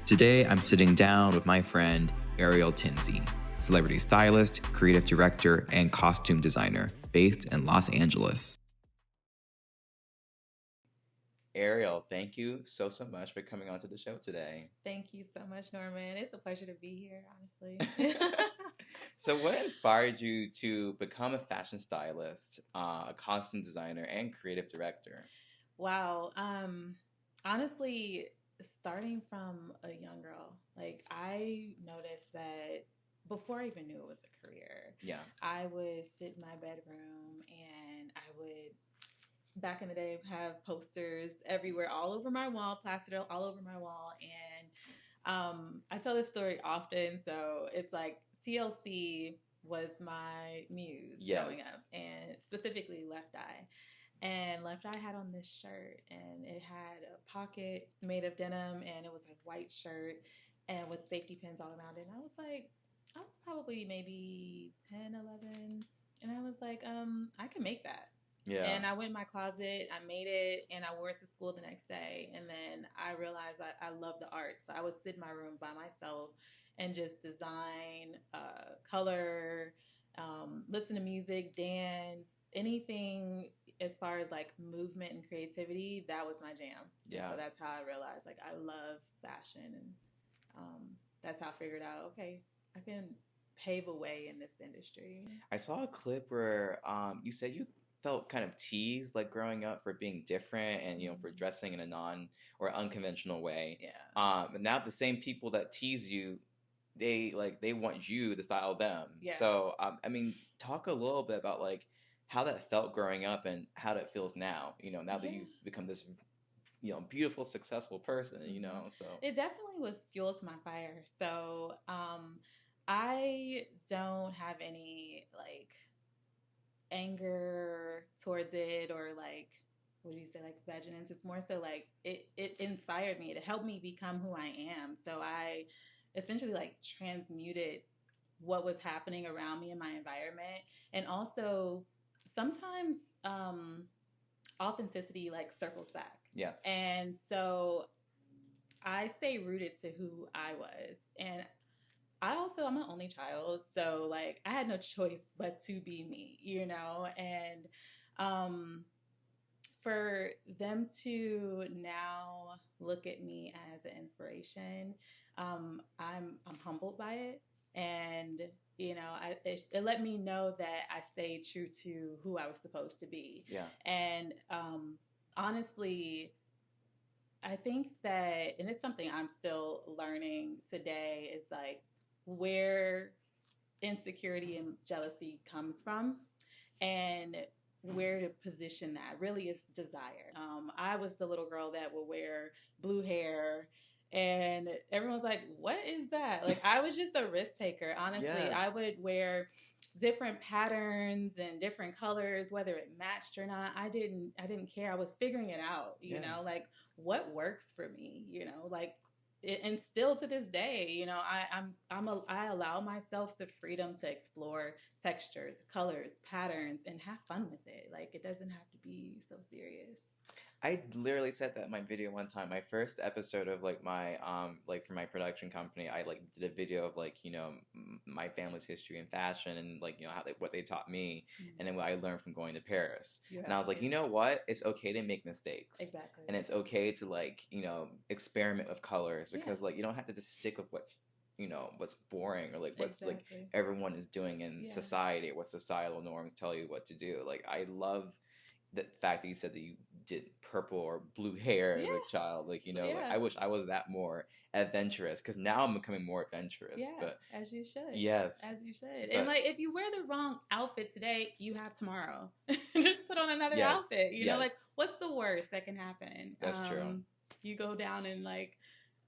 Today, I'm sitting down with my friend, Ariel Tinsey, celebrity stylist, creative director, and costume designer based in Los Angeles. Ariel, thank you so much for coming on to the show today. Thank you so much, Norman. It's a pleasure to be here, honestly. So what inspired you to become a fashion stylist, a costume designer, and creative director? Wow. Honestly, starting from a young girl, like I noticed that before I even knew it was a career, Yeah. I would sit in my bedroom and I would, back in the day, have posters everywhere, all over my wall, plastered all over my wall. And I tell this story often. So it's like TLC was my muse growing up, and specifically Left Eye. And Left Eye had on this shirt, and it had a pocket made of denim, and it was a white shirt, and with safety pins all around it. And I was probably maybe 10, 11, and I was like, I can make that. Yeah. And I went in my closet, I made it, and I wore it to school the next day. And then I realized I love the art. So I would sit in my room by myself and just design, color, listen to music, dance, anything as far as like movement and creativity. That was my jam. Yeah. So that's how I realized like I love fashion. And that's how I figured out, okay, I can pave a way in this industry. I saw a clip where you said you felt kind of teased like growing up for being different and for dressing in a non or unconventional way. Yeah. And now the same people that tease you, they want you to style them. Yeah. So I mean, talk a little bit about like how that felt growing up and how that feels now. Now that you've become this beautiful, successful person. So it definitely was fuel to my fire. So I don't have any like anger towards it or like, what do you say, like vengeance. It's more so like it inspired me. It helped me become who I am. So I essentially like transmuted what was happening around me in my environment. And also sometimes authenticity like circles back. Yes. And so I stay rooted to who I was. And I'm an only child, so like I had no choice but to be me, and for them to now look at me as an inspiration, I'm humbled by it, and it let me know that I stayed true to who I was supposed to be. Yeah. And honestly, I think that, and it's something I'm still learning today, is like where insecurity and jealousy comes from and where to position that really is desire. I was the little girl that would wear blue hair and everyone's like, what is that? Like, I was just a risk taker. Honestly, yes. I would wear different patterns and different colors, whether it matched or not. I didn't care. I was figuring it out, you know, like what works for me, like, and still to this day, I allow myself the freedom to explore textures, colors, patterns, and have fun with it. Like, it doesn't have to be so serious. I literally said that in my video one time. My first episode of like my for my production company, I like did a video of like my family's history in fashion and like how what they taught me, and then what I learned from going to Paris. And I was like, you know what? It's okay to make mistakes. Exactly. And it's okay to like experiment with colors because like you don't have to just stick with what's boring or like what's like everyone is doing in society, what societal norms tell you what to do. Like I love the fact that you said that you did purple or blue hair as a child, like like I wish I was that more adventurous because now I'm becoming more adventurous. But as you should. Yes, as you should. And like if you wear the wrong outfit today, you have tomorrow. Just put on another outfit. You know, like what's the worst that can happen? That's true. You go down in like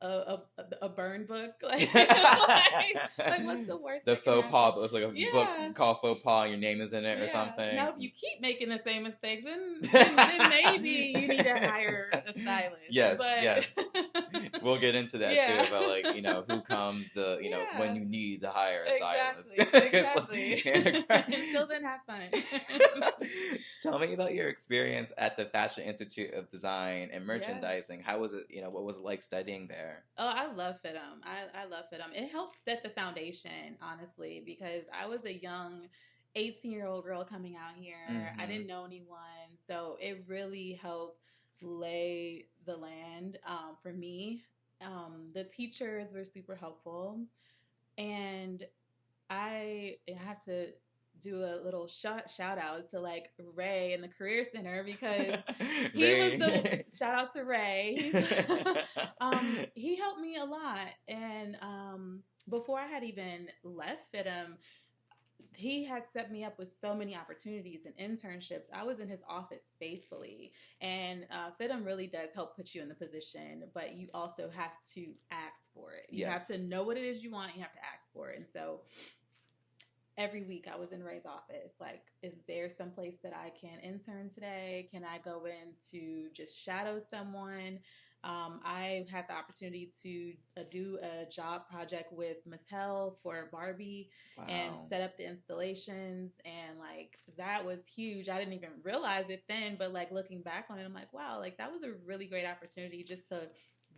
a burn book, like what's the worst? The faux pas, it was like a book called Faux Pas, and your name is in it or something. Now, if you keep making the same mistakes, then maybe you need to hire a stylist. Yes. We'll get into that too, about like who comes when you need to hire a stylist. Exactly. Until then, have fun. Tell me about your experience at the Fashion Institute of Design and Merchandising. How was it? What was it like studying there? hair? Oh, I love FIDM. I love FIDM. It helped set the foundation, honestly, because I was a young 18-year-old girl coming out here. Mm-hmm. I didn't know anyone. So it really helped lay the land for me. The teachers were super helpful. And I have to do a little shout out to like Ray in the Career Center because he was the shout out to Ray. He helped me a lot, and before I had even left FIDM, he had set me up with so many opportunities and internships. I was in his office faithfully, and FIDM really does help put you in the position, but you also have to ask for it. You have to know what it is you want. You have to ask for it, and so every week I was in Ray's office. Like, is there some place that I can intern today? Can I go in to just shadow someone? I had the opportunity to do a job project with Mattel for Barbie and set up the installations. And like, that was huge. I didn't even realize it then, but like looking back on it, I'm like, wow, like that was a really great opportunity just to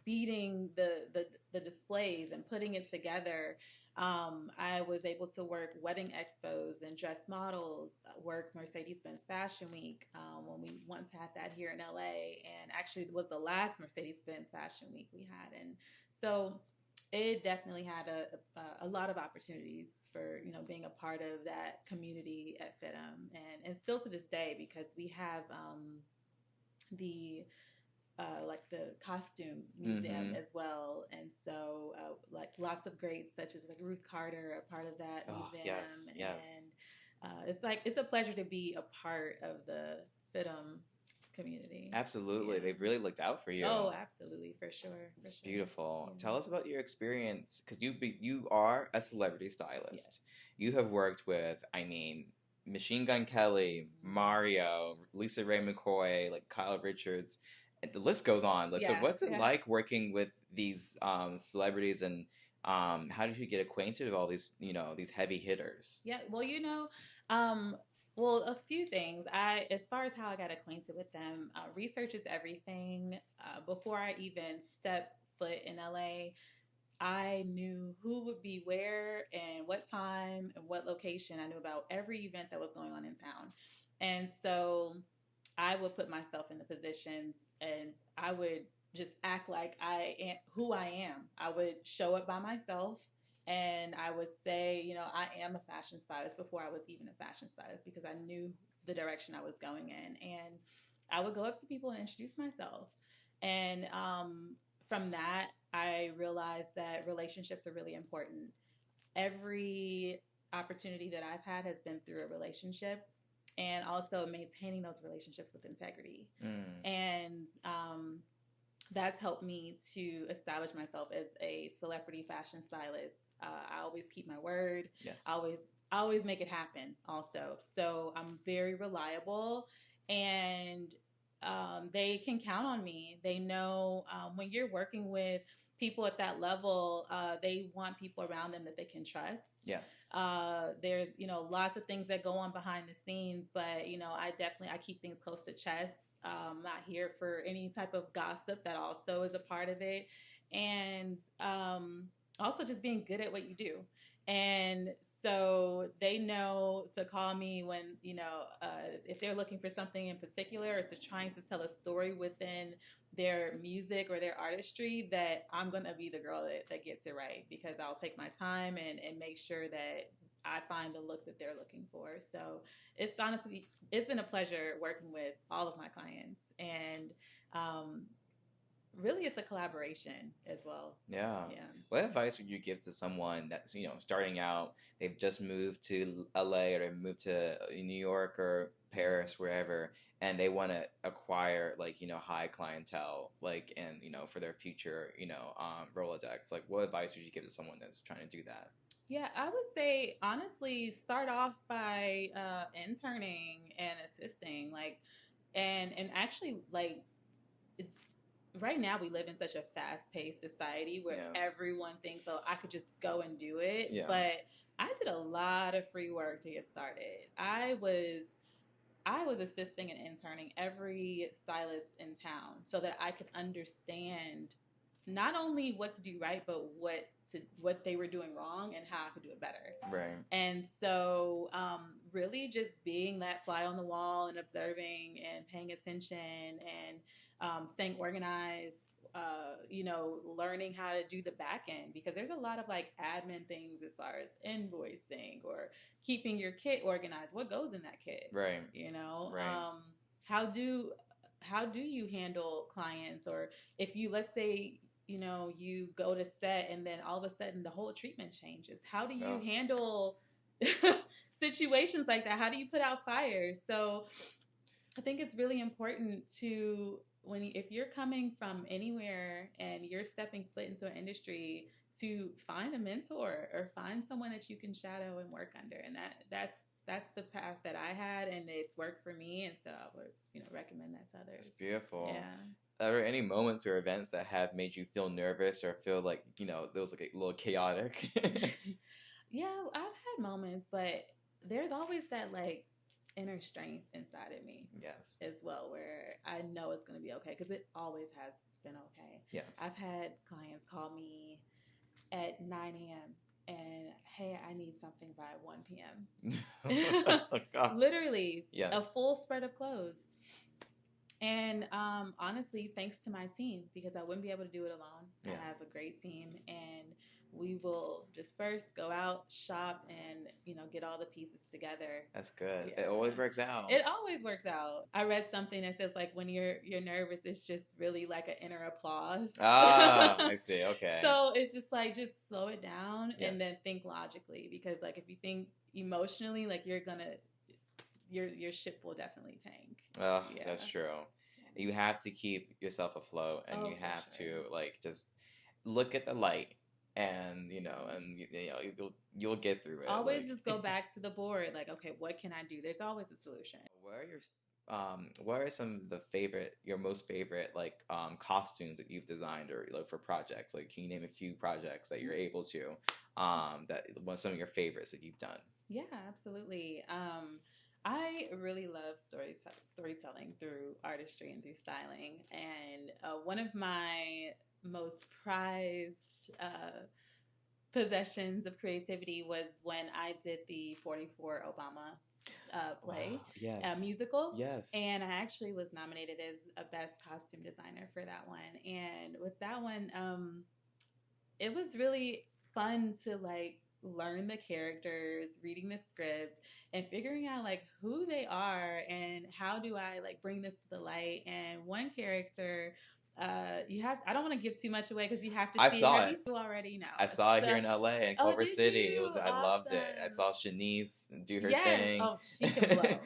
beating the displays and putting it together. I was able to work wedding expos and dress models, work Mercedes-Benz Fashion Week when we once had that here in LA, and actually it was the last Mercedes-Benz Fashion Week we had. And so it definitely had a lot of opportunities for, you know, being a part of that community at FIDM, and still to this day, because we have like the costume museum as well. And so like lots of greats such as like Ruth Carter, a part of that museum. And it's like, it's a pleasure to be a part of the FIDM community. Absolutely. They've really looked out for you. Oh, absolutely. For sure. It's beautiful. Yeah. Tell us about your experience, because you are a celebrity stylist. Yes. You have worked with, I mean, Machine Gun Kelly, Mario, Lisa Ray McCoy, like Kyle Richards. The list goes on. So what's it like working with these celebrities, and how did you get acquainted with all these, you know, these heavy hitters? Yeah, well, you know, well, a few things. As far as how I got acquainted with them, research is everything. Before I even stepped foot in LA, I knew who would be where and what time and what location. I knew about every event that was going on in town. And so I would put myself in the positions, and I would just act like I am who I am. I would show up by myself, and I would say, you know, I am a fashion stylist before I was even a fashion stylist, because I knew the direction I was going in. And I would go up to people and introduce myself. And from that, I realized that relationships are really important. Every opportunity that I've had has been through a relationship, and also maintaining those relationships with integrity. And that's helped me to establish myself as a celebrity fashion stylist. I always keep my word. Yes. I always make it happen also. So I'm very reliable, and they can count on me. They know when you're working with people at that level, they want people around them that they can trust. Yes. There's, you know, lots of things that go on behind the scenes, but, you know, I keep things close to chest. I'm not here for any type of gossip. That also is a part of it. And also just being good at what you do. And so they know to call me when, you know, if they're looking for something in particular, or to trying to tell a story within their music or their artistry, that I'm going to be the girl that gets it right, because I'll take my time and make sure that I find the look that they're looking for. So it's been a pleasure working with all of my clients. And really, it's a collaboration as well. Yeah. What advice would you give to someone that's, you know, starting out, they've just moved to LA, or they've moved to New York or Paris, wherever, and they want to acquire, like, you know, high clientele, like, and, you know, for their future, you know, Rolodex? Like, what advice would you give to someone that's trying to do that? Yeah, I would say, honestly, start off by interning and assisting, like, and actually, like, right now we live in such a fast-paced society where everyone thinks, oh, I could just go and do it. Yeah. But I did a lot of free work to get started. I was assisting and interning every stylist in town so that I could understand not only what to do right, but what they were doing wrong and how I could do it better. Right. And so really just being that fly on the wall and observing and paying attention and staying organized, learning how to do the back end, because there's a lot of like admin things as far as invoicing or keeping your kit organized. What goes in that kit? Right. Right. How do you handle clients, or if you, let's say, you go to set and then all of a sudden the whole treatment changes. How do you handle situations like that? How do you put out fires? So I think it's really important to, if you're coming from anywhere and you're stepping foot into an industry, to find a mentor or find someone that you can shadow and work under. And that's the path that I had, and it's worked for me. And so I would, recommend that to others. It's beautiful. Yeah. Are there any moments or events that have made you feel nervous or feel like, there was like a little chaotic? Yeah, I've had moments, but there's always that like inner strength inside of me. Yes. As well, where I know it's going to be okay, because it always has been okay. Yes. I've had clients call me at 9 a.m. and, hey, I need something by 1 p.m. Oh, gosh. Literally, yes. A full spread of clothes. And honestly, thanks to my team, because I wouldn't be able to do it alone. Yeah. I have a great team, and we will disperse, go out, shop, and, get all the pieces together. That's good. Yeah. It always works out. It always works out. I read something that says, like, when you're nervous, it's just really like an inner applause. Ah, I see. Okay. So it's just like, just slow it down. Yes. And then think logically, because like if you think emotionally, like your ship will definitely tank. Oh, yeah. That's true. You have to keep yourself afloat, and you have to like just look at the light. And you'll get through it. Always just go back to the board. Like, okay, what can I do? There's always a solution. What are some of your most favorite like costumes that you've designed or like for projects? Like, can you name a few projects that you're able to some of your favorites that you've done? Yeah, absolutely. I really love storytelling through artistry and through styling. And one of my most prized possessions of creativity was when I did the 44 Obama play, musical. Yes. And I actually was nominated as a best costume designer for that one. And with that one, it was really fun to like learn the characters, reading the script, and figuring out like who they are and how do I like bring this to the light. And one character, I don't want to give too much away because you have to see it. You already know. I saw it here in LA in Culver City. It was awesome. I loved it. I saw Shanice do her thing. Oh, she can blow.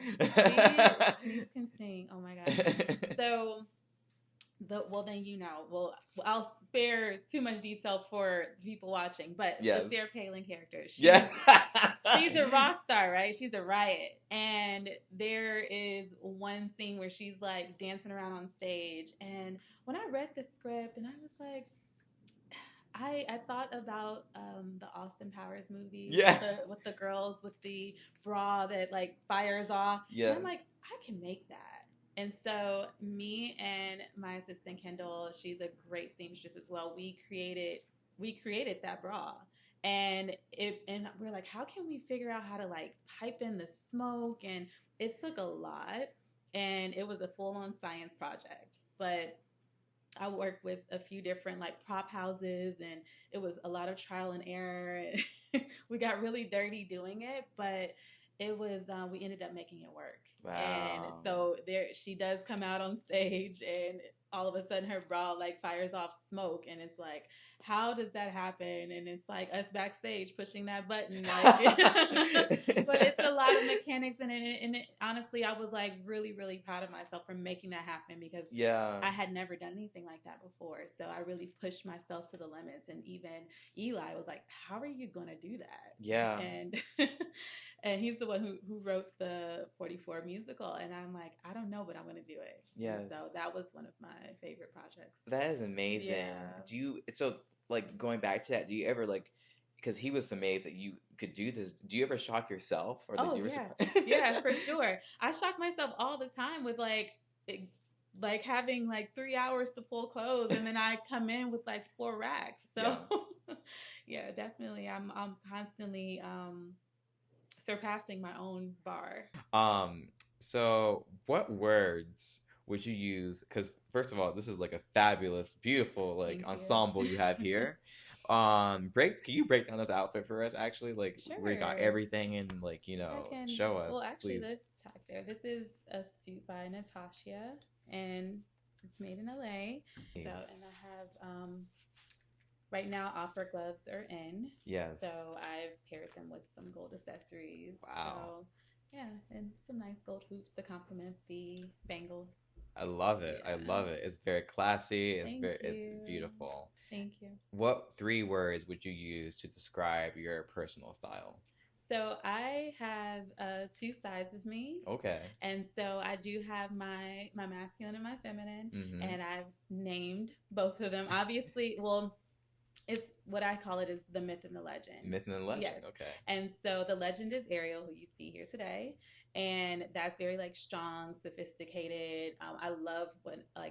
She can sing. Oh my God. So I'll spare too much detail for people watching, but the Sarah Palin character, she's a rock star, right? She's a riot. And there is one scene where she's like dancing around on stage. And when I read the script, and I was like, I thought about the Austin Powers movie with the girls with the bra that like fires off. Yeah. And I'm like, I can make that. And so me and my assistant Kendall, she's a great seamstress as well. We created that bra, and we're like, how can we figure out how to like pipe in the smoke? And it took a lot, and it was a full-on science project. But I worked with a few different like prop houses, and it was a lot of trial and error. And we got really dirty doing it, but it was we ended up making it work. Wow. And so she does come out on stage, and all of a sudden her bra like fires off smoke, and it's like, how does that happen? And it's like us backstage pushing that button, like, but it's a lot of mechanics in it. And honestly, I was like really, really proud of myself for making that happen, because I had never done anything like that before. So I really pushed myself to the limits. And even Eli was like, how are you going to do that? Yeah. And he's the one who wrote the 44 musical. And I'm like, I don't know, but I'm going to do it. Yes. So that was one of my favorite projects. That is amazing. Yeah. Like going back to that, do you ever like, because he was amazed that you could do this, do you ever shock yourself? Or yeah, for sure. I shock myself all the time with like like having like 3 hours to pull clothes, and then I come in with like 4 racks. So yeah, definitely I'm constantly surpassing my own bar. So what words would you use? Because first of all, this is like a fabulous, beautiful like ensemble you have here. Can you break down this outfit for us? Actually, like we got everything and like show us. Well, actually, please. the tag there. This is a suit by Natasha, and it's made in LA. Yes. So, and I have right now opera gloves are in. Yes. So I've paired them with some gold accessories. Wow. So yeah, and some nice gold hoops to complement the bangles. I love it. Yeah. I love it. It's very classy. It's beautiful. Thank you. What 3 words would you use to describe your personal style? So I have 2 sides of me. Okay. And so I do have my masculine and my feminine, and I've named both of them. Obviously, well, it's what I call it is the myth and the legend. Myth and the legend. Yes. Okay. And so the legend is Ariel, who you see here today, and that's very like strong, sophisticated. I love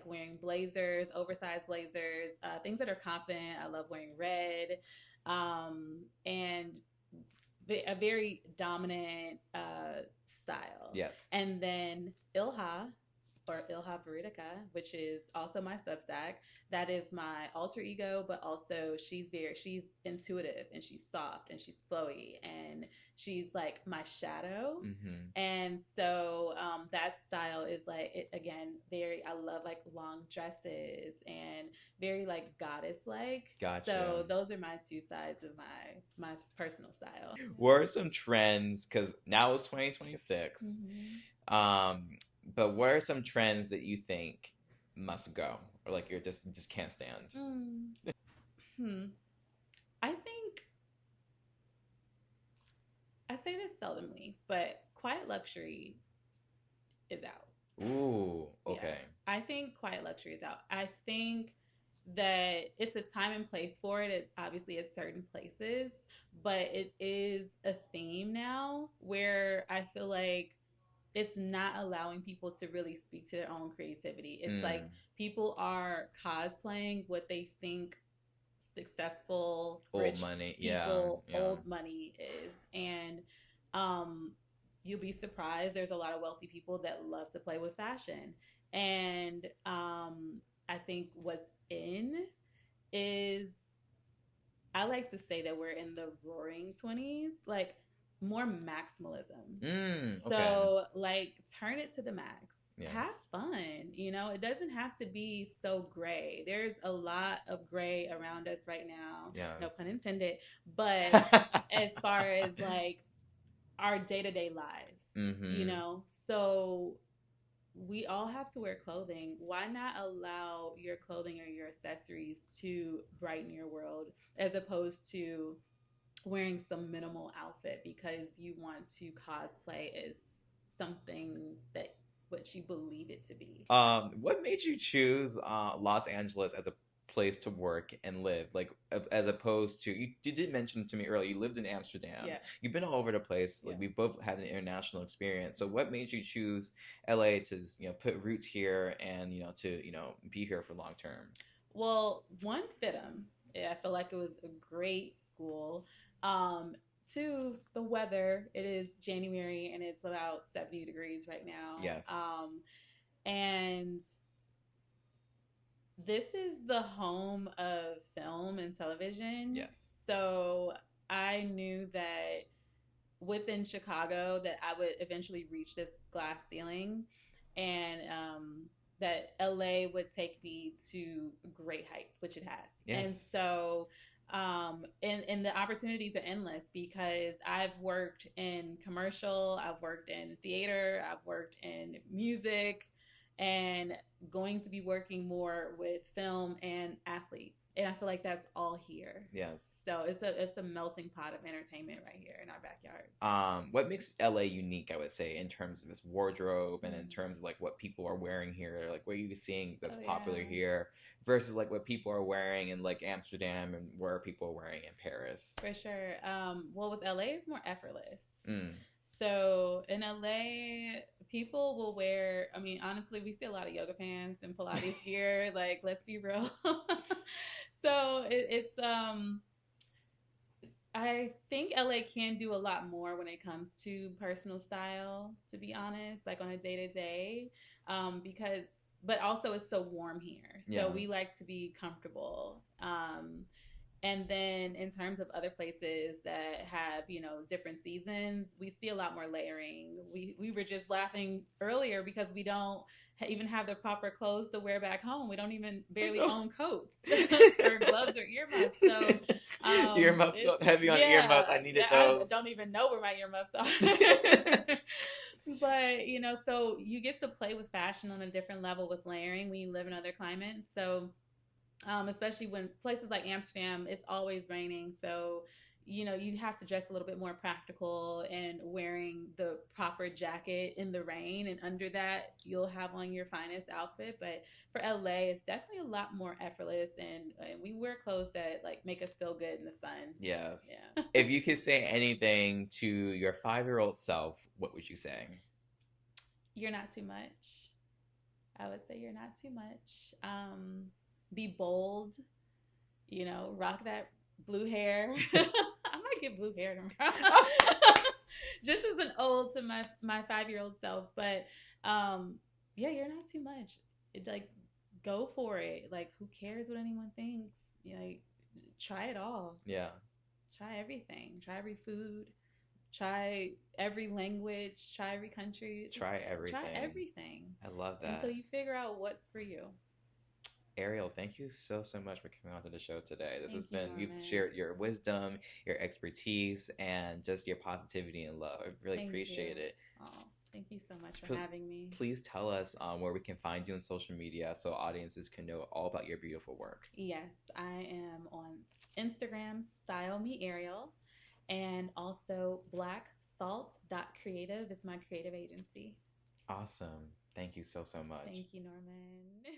wearing blazers, oversized blazers, things that are confident. I love wearing red, and a very dominant style. Yes. And then Ilha, or Ilha Veridica, which is also my Substack. That is my alter ego, but also she's intuitive and she's soft and she's flowy and she's like my shadow. And so that style is like, I love like long dresses and very like goddess-like. Gotcha. So those are my 2 sides of my personal style. What are some trends, because now it's 2026, but what are some trends that you think must go, or like you're just can't stand? I think I say this seldomly, but quiet luxury is out. Ooh, okay. Yeah. I think quiet luxury is out. I think that it's a time and place for it. It obviously at certain places, but it is a theme now where I feel like it's not allowing people to really speak to their own creativity. It's like people are cosplaying what they think successful rich money people old money is, and you'll be surprised there's a lot of wealthy people that love to play with fashion. And I think what's in is, I like to say that we're in the roaring 20s, like more maximalism. So like turn it to the max. Have fun. It doesn't have to be so gray. There's a lot of gray around us right now. Yes. No pun intended. But as far as like our day-to-day lives, so we all have to wear clothing. Why not allow your clothing or your accessories to brighten your world as opposed to wearing some minimal outfit because you want to cosplay as something that what you believe it to be? What made you choose Los Angeles as a place to work and live, like as opposed to, you did mention to me earlier you lived in Amsterdam. You've been all over the place. Like we've both had an international experience. So what made you choose LA to put roots here and to be here for long term? Well, one, FIDM. I feel like it was a great school. 2, the weather. It is January and it's about 70 degrees right now. Yes. And this is the home of film and television. Yes. So I knew that within Chicago that I would eventually reach this glass ceiling, and that LA would take me to great heights, which it has. Yes. And so and the opportunities are endless because I've worked in commercial, I've worked in theater, I've worked in music, and going to be working more with film and athletes. And I feel like that's all here. Yes. So it's a melting pot of entertainment right here in our backyard. What makes LA unique, I would say, in terms of its wardrobe and in terms of like what people are wearing here, like what are you seeing that's popular here versus like what people are wearing in like Amsterdam and where people are wearing in Paris? For sure. Well, with LA, it's more effortless. So in LA, people will wear, I mean, honestly, we see a lot of yoga pants and Pilates gear. Like, let's be real. So it's I think LA can do a lot more when it comes to personal style, to be honest, like on a day to day, because, but also it's so warm here. So we like to be comfortable. And then in terms of other places that have, you know, different seasons, we see a lot more layering. We were just laughing earlier because we don't even have the proper clothes to wear back home. We don't even barely own coats or gloves or earmuffs. So earmuffs, so heavy on earmuffs. I needed those. I don't even know where my earmuffs are. But, you know, so you get to play with fashion on a different level with layering when you live in other climates. So especially when places like Amsterdam, it's always raining. So, you know, you have to dress a little bit more practical and wearing the proper jacket in the rain. And under that, you'll have on your finest outfit. But for LA, it's definitely a lot more effortless. And we wear clothes that like make us feel good in the sun. Yes. Yeah. If you could say anything to your 5-year-old self, what would you say? You're not too much. I would say you're not too much. Be bold, you know, rock that blue hair. I might get blue hair tomorrow. Just as an ode to my 5-year-old self. But yeah, you're not too much. Like, go for it. Like, who cares what anyone thinks? You know, try it all. Yeah. Try everything. Try every food. Try every language. Try every country. Try everything. Try everything. I love that. And so you figure out what's for you. Ariel, thank you so much for coming on to the show today. This has been, you've shared your wisdom, your expertise, and just your positivity and love. I really appreciate it. Oh, thank you so much for having me. Please tell us where we can find you on social media so audiences can know all about your beautiful work. Yes, I am on Instagram, Style Me Ariel, and also blacksalt.creative is my creative agency. Awesome. Thank you so much. Thank you, Norman.